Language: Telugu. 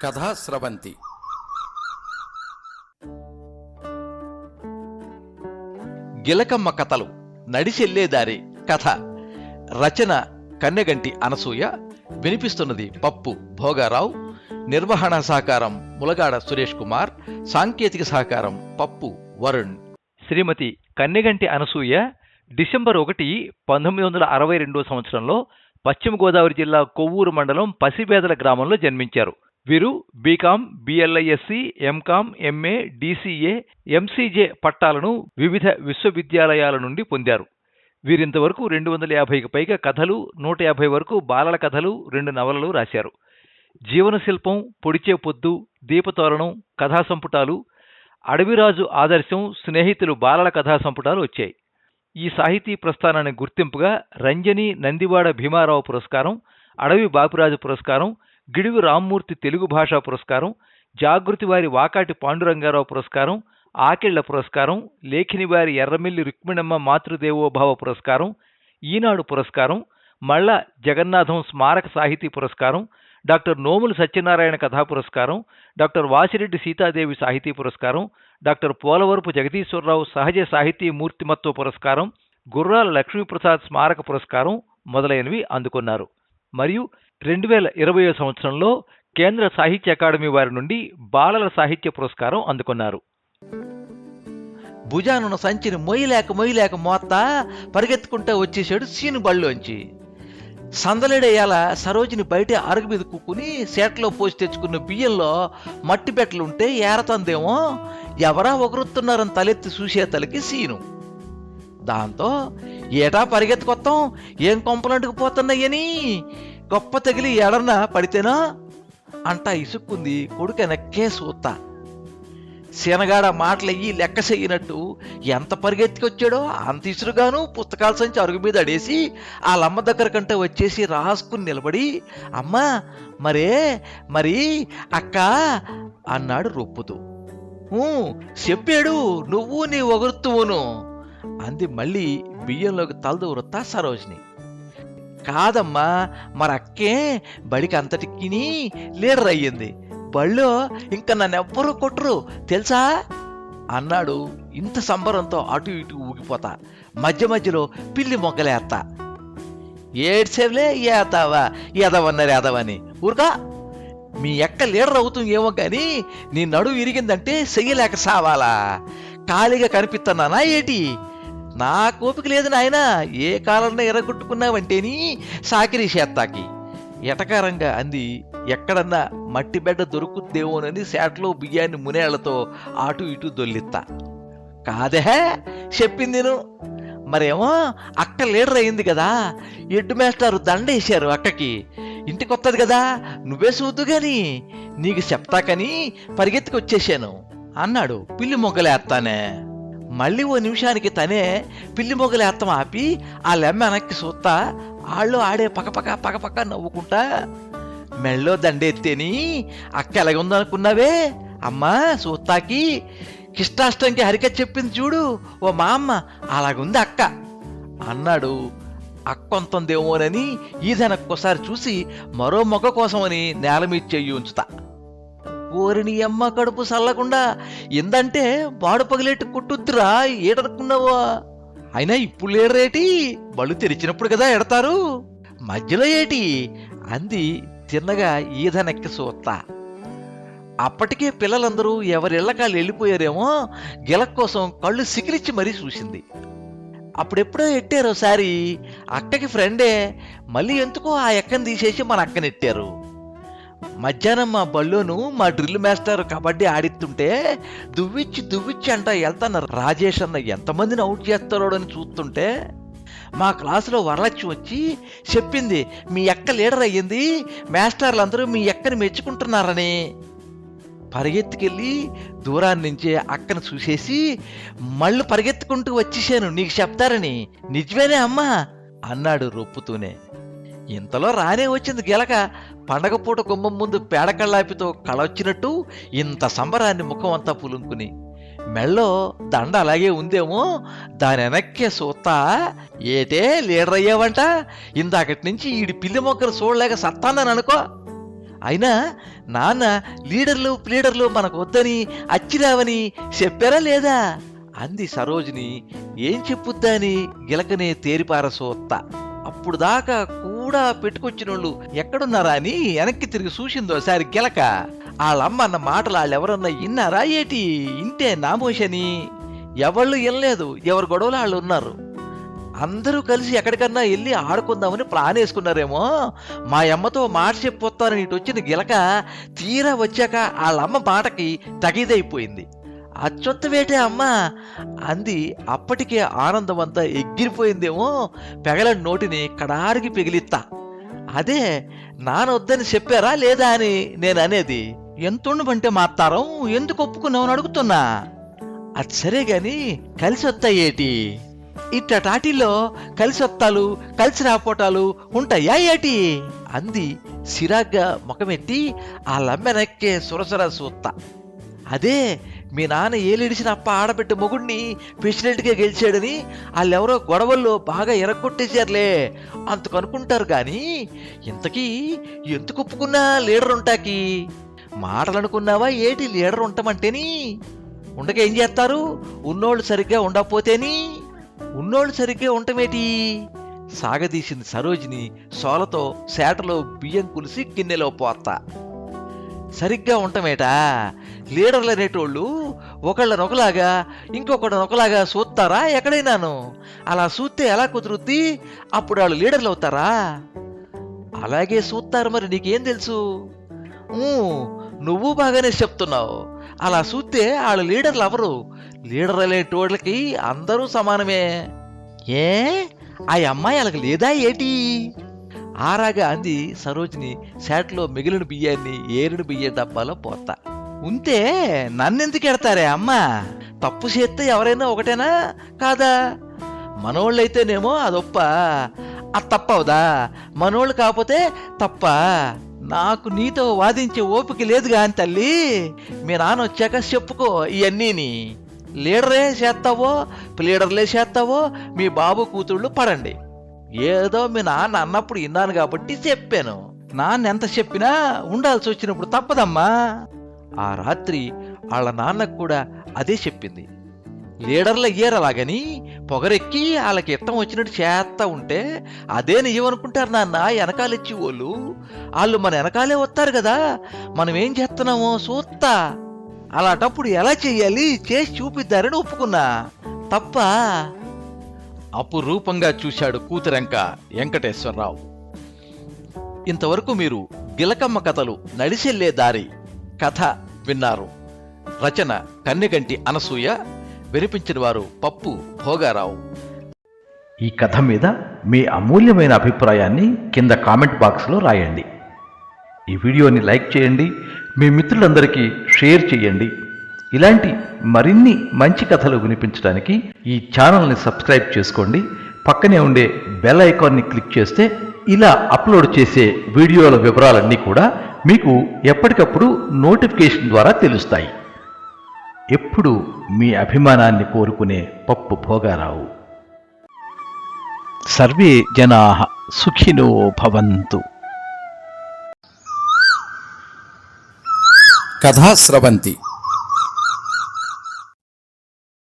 కథా స్రవంతి. గిలకమ్మ కథలు నడిచెల్లేదారి కథ. రచన కన్నెగంటి అనసూయ. వినిపిస్తున్నది పప్పు భోగారావు. నిర్వహణ సహకారం ములగాడ సురేష్ కుమార్. సాంకేతిక సహకారం పప్పు వరుణ్. శ్రీమతి కన్నెగంటి అనసూయ డిసెంబర్ 1, 1962 సంవత్సరంలో పశ్చిమ గోదావరి జిల్లా కొవ్వూరు మండలం పసిబేదల గ్రామంలో జన్మించారు. వీరు BCom, BLISc, MCom, MA, DCA, MCJ పట్టాలను వివిధ విశ్వవిద్యాలయాల నుండి పొందారు. వీరింతవరకు 250కి పైగా కథలు, 150 వరకు బాలల కథలు, 2 నవలలు రాశారు. జీవనశిల్పం, పొడిచే పొద్దు, దీపతోరణం కథా సంపుటాలు, అడవిరాజు ఆదర్శం, స్నేహితులు బాలల కథా సంపుటాలు వచ్చాయి. ఈ సాహితీ ప్రస్థానాన్ని గుర్తింపుగా రంజని నందివాడ భీమారావు పురస్కారం, అడవి బాపిరాజు పురస్కారం, గిడుగు రామ్మూర్తి తెలుగు భాషా పురస్కారం, జాగృతివారి వాకాటి పాండురంగారావు పురస్కారం, ఆకెళ్ల పురస్కారం, లేఖినివారి ఎర్రమిల్లి రుక్మిణమ్మ మాతృదేవోభావ పురస్కారం, ఈనాడు పురస్కారం, మళ్ళ జగన్నాథం స్మారక సాహితీ పురస్కారం, డాక్టర్ నోముల సత్యనారాయణ కథా పురస్కారం, డాక్టర్ వాసిరెడ్డి సీతాదేవి సాహితీ పురస్కారం, డాక్టర్ పోలవరపు జగదీశ్వరరావు సహజ సాహితీ మూర్తిమత్వ పురస్కారం, గుర్రాల లక్ష్మీప్రసాద్ స్మారక పురస్కారం మొదలైనవి అందుకున్నారు. మరియు 2020 సంవత్సరంలో కేంద్ర సాహిత్య అకాడమీ వారి నుండి బాలల సాహిత్య పురస్కారం అందుకున్నారు. భుజానున్న సంచిని మొయ్యలేక మోత్తా పరిగెత్తుకుంటూ వచ్చేసాడు సీను బళ్ళోంచి. సందలేడేయాల సరోజిని బయట అరుగు మీద కూకుని సేట్లో పోసి తెచ్చుకున్న బియ్యంలో మట్టి బెట్టలుంటే ఏరతందేమో ఎవరా ఒకరుతున్నారని తలెత్తి చూసేతలకి సీను. దాంతో ఏటా పరిగెత్తుకొత్తాం, ఏం కొంపలంటుకుపోతున్నాయని గొప్ప తగిలి ఎడన్నా పడితేనా అంటా ఇసుక్కుంది కొడుకెనక్కే సూత్తా. సీనగాడ మాటలయ్యి లెక్క చెయ్యినట్టు ఎంత పరిగెత్తికొచ్చాడో అంత ఇసురుగాను పుస్తకాల సంచి అరుగు మీద అడేసి వాళ్ళమ్మ దగ్గర కంటే వచ్చేసి రాసుకుని నిలబడి, అమ్మా మరి అక్క అన్నాడు రొప్పుతూ. చెప్పాడు, నువ్వు నీ ఒగురుతువును అంది మళ్ళీ బియ్యంలోకి తలదూరుతా సరోజిని. కాదమ్మా, మరక్కే బడికి అంతటికి లీడర్ అయ్యింది, బళ్ళో ఇంకా నన్నెవ్వరూ కొట్టరు తెలుసా అన్నాడు ఇంత సంబరంతో అటు ఇటు ఊగిపోతా. మధ్యలో పిల్లి మొగ్గలేస్తా. ఏడ్సేవులే ఏతావా ఎదవన్నారు ఎదవని ఊరుకా. మీ ఎక్క లీడర్ అవుతుంది ఏమో కానీ నీ నడువు ఇరిగిందంటే చెయ్యలేక సావాలా? ఖాళీగా కనిపిస్తున్నానా ఏటి? నా కోపిక లేదు నాయన, ఏ కాలంలో ఎర్రగొట్టుకున్నావంటేని సాకిరీ చేత్తాకి ఎటకారంగా అంది. ఎక్కడన్నా మట్టి బెడ్డ దొరుకుద్దేమోనని శాట్లో బియ్యాన్ని మునేళ్లతో అటు ఇటు దొల్లిత్తా. కాదే చెప్పింది నేను. మరేమో అక్క లీడర్ అయింది కదా, ఎడ్డు మేస్టారు దండేశారు అక్కకి. ఇంటికి వస్తుంది కదా, నువ్వే చూద్దు గాని నీకు చెప్తాకని పరిగెత్తుకొచ్చేసాను అన్నాడు పిల్లి మొగ్గలేస్తానే. మళ్ళీ ఓ నిమిషానికి తనే పిల్లి మొగ్గలేత్తం ఆపి ఆ లెమ్మ వెనక్కి చూస్తా ఆళ్ళు ఆడే పకపక నవ్వుకుంటా, మెళ్ళో దండెత్తేని అక్క ఎలాగుందనుకున్నావే అమ్మా సూత్తాకి కిష్టాష్టంకి హరిక చెప్పింది చూడు ఓ మా అమ్మ అలాగుంది అక్క అన్నాడు. అక్కొంతందేమోనని ఈదనక్కోసారి చూసి మరో మొగ్గ కోసమని నేల మీద చెయ్యి ఉంచుతా. ఓరిని అమ్మ కడుపు చల్లకుండా ఎందంటే బాడు పగిలేట్టు కుట్టుద్దురా ఏటనుకున్నావో. అయినా ఇప్పుడు లేరేటి, బళ్ళు తెరిచినప్పుడు కదా ఎడతారు, మధ్యలో ఏటి అంది తిన్నగా ఈదనెక్కి సూత్తా. అప్పటికే పిల్లలందరూ ఎవరిళ్లకాళ్ళు వెళ్ళిపోయారేమో గిలక్ కోసం కళ్ళు సికిలిచ్చి మరీ చూసింది. అప్పుడెప్పుడో ఎట్టారోసారి అక్కకి ఫ్రెండే, మళ్ళీ ఎందుకో ఆ ఎక్కని తీసేసి మన అక్కనెట్టారు. మధ్యాహ్నం మా బళ్ళోను మా డ్రిల్ మాస్టర్ కబడ్డీ ఆడిస్తుంటే దువ్విచ్చి అంట వెళ్తాను రాజేష్ అన్న ఎంతమందిని అవుట్ చేస్తారో అని చూస్తుంటే మా క్లాసులో వరలక్ష్మి వచ్చి చెప్పింది, మీ అక్క లీడర్ అయ్యింది, మాస్టర్లందరూ మీ అక్కని మెచ్చుకుంటున్నారని. పరిగెత్తుకెళ్ళి దూరాన్ని నుంచే అక్కను చూసేసి మళ్ళీ పరిగెత్తుకుంటూ వచ్చేసాను నీకు చెప్తారని. నిజమేనే అమ్మా అన్నాడు రొప్పుతూనే. ఇంతలో రానే వచ్చింది గిలక. పండగ పూట గుమ్మం ముందు పేడకళ్ళాపితో కళొచ్చినట్టు ఇంత సంబరాన్ని ముఖం అంతా పులుంకుని. మెళ్ళో దండ అలాగే ఉందేమో, దాని వెనక్కే సూత్తా. ఏటే లీడర్ అయ్యావంట, ఇందాకటి నుంచి ఈడి పిల్లి మొక్కలు చూడలేక సత్తానని అనుకో అయినా నాన్న లీడర్లు ప్లీడర్లు మనకు వద్దని అచ్చిరావని చెప్పారా లేదా అంది సరోజిని. ఏం చెప్పుద్దని గిలకనే తేరిపార సోత్త. అప్పుడు దాకా కూడా పెట్టుకొచ్చినోళ్ళు ఎక్కడున్నారా అని వెనక్కి తిరిగి చూసిందోసారి గిలక. వాళ్ళమ్మ అన్న మాటలు వాళ్ళెవరన్నా ఇన్నారా ఏటి? ఇంటే నామోషని ఎవళ్ళు వినలేదు. ఎవరు గొడవలు వాళ్ళు ఉన్నారు. అందరూ కలిసి ఎక్కడికన్నా వెళ్ళి ఆడుకుందామని ప్లాన్ వేసుకున్నారేమో. మా అమ్మతో మాట చెప్పొస్తానని ఇటు వచ్చిన గిలక తీరా వచ్చాక వాళ్ళమ్మ మాటకి తగిదైపోయింది. అచ్చొత్తవేటే అమ్మా అంది. అప్పటికే ఆనందం అంతా ఎగిరిపోయిందేమో. పెగలని నోటిని కడారికి పెగిలిత్తా. అదే నానొద్దని చెప్పారా లేదా అని నేను అనేది. ఎంతుండమంటే మాత్తారం ఎందుకు ఒప్పుకున్నావని అడుగుతున్నా. అది సరే గాని కలిసి వస్తాయేటి? ఇట్ట టాటీల్లో కలిసి వత్తాలు కలిసి రాపోటాలు ఉంటాయా ఏటి అంది సిరాగ్గా ముఖమెట్టి. ఆ లమ్మెనక్కే సురసర సూత్త. అదే మీ నాన్న ఏలిడిసిన అప్ప ఆడబిడ్డ మొగుడిని ప్రెసిడెంట్గా గెలిచాడని వాళ్ళెవరో గొడవల్లో బాగా ఎరగొట్టేశారులే అంతకు అనుకుంటారు కానీ ఇంతకీ ఎందుకు ఒప్పుకున్నా లీడర్ ఉంటాకి? మాటలు అనుకున్నావా ఏటి లీడర్ ఉంటామంటేని? ఉండక ఏం చేస్తారు? ఉన్నోళ్ళు సరిగ్గా ఉండకపోతేని? ఉన్నోళ్ళు సరిగ్గా ఉండటమేటి సాగదీసింది సరోజిని సోలతో సేటలో బియ్యం కులిసి గిన్నెలో పోత్తా. సరిగ్గా ఉండటమేటా? లీడర్లు అనేటోళ్ళు ఒకళ్ళనొకలాగా ఇంకొకళ్ళనొకలాగా చూస్తారా ఎక్కడైనాను? అలా చూస్తే ఎలా కుదురుద్ది? అప్పుడు వాళ్ళు లీడర్లు అవుతారా? అలాగే చూస్తారు. మరి నీకేం తెలుసు? నువ్వు బాగానే చెప్తున్నావు. అలా చూస్తే వాళ్ళు లీడర్లు అవరు. లీడర్ అనేటోళ్ళకి అందరూ సమానమే. ఏ ఆ అమ్మాయి అలాగ లేదా ఏటి ఆరాగా అంది సరోజిని శాట్లో మిగిలిన బియ్యాన్ని ఏరిన బియ్యం డబ్బాలో పోతా. ఉంటే నన్నెందుకు ఎడతారే అమ్మా? తప్పు చేస్తే ఎవరైనా ఒకటేనా కాదా? మనోళ్ళైతేనేమో అదొప్ప, అది తప్పవుదా? మనోళ్ళు కాకపోతే తప్ప. నాకు నీతో వాదించే ఓపిక లేదుగా అని తల్లి. మీ నాన్న వచ్చాక చెప్పుకో ఇవన్నీని. లీడరే చేస్తావో ప్లీడర్లే చేస్తావో మీ బాబు కూతుళ్ళు పడండి. ఏదో మీ నాన్న అన్నప్పుడు విన్నాను కాబట్టి చెప్పాను. నాన్న ఎంత చెప్పినా ఉండాల్సి వచ్చినప్పుడు తప్పదమ్మా. ఆ రాత్రి వాళ్ళ నాన్నకు కూడా అదే చెప్పింది. లీడర్ల అయ్యారలాగని పొగరెక్కి వాళ్ళకి ఇష్టం వచ్చినట్టు చేస్తా ఉంటే అదే నిజమనుకుంటారు నాన్న వెనకాలెచ్చి వాళ్ళు. వాళ్ళు మన వెనకాలే వస్తారు కదా, మనం ఏం చేస్తున్నామో చూస్తా. అలాంటప్పుడు ఎలా చెయ్యాలి చేసి చూపిద్దారని ఒప్పుకున్నా. తప్ప? అపురూపంగా చూశాడు కూతురంక వెంకటేశ్వరరావు. ఇంతవరకు మీరు గిలకమ్మ కథలు నడిచెళ్లే దారి కథ విన్నారు. రచన కన్నెగంటి అనసూయ, వినిపించిన వారు పప్పు భోగారావు. ఈ కథ మీద మీ అమూల్యమైన అభిప్రాయాన్ని కింద కామెంట్ బాక్స్లో రాయండి. ఈ వీడియోని లైక్ చేయండి, మీ మిత్రులందరికీ షేర్ చేయండి. ఇలాంటి మరిన్ని మంచి కథలు వినిపించడానికి ఈ ఛానల్ని సబ్స్క్రైబ్ చేసుకోండి. పక్కనే ఉండే బెల్ ఐకాన్ని క్లిక్ చేస్తే ఇలా అప్లోడ్ చేసే వీడియోల వివరాలన్నీ కూడా మీకు ఎప్పటికప్పుడు నోటిఫికేషన్ ద్వారా తెలుస్తాయి. ఎప్పుడు మీ అభిమానాన్ని కోరుకునే పప్పు భోగారావు. సర్వే జనాః సుఖినో భవంతు. కథా స్రవంతి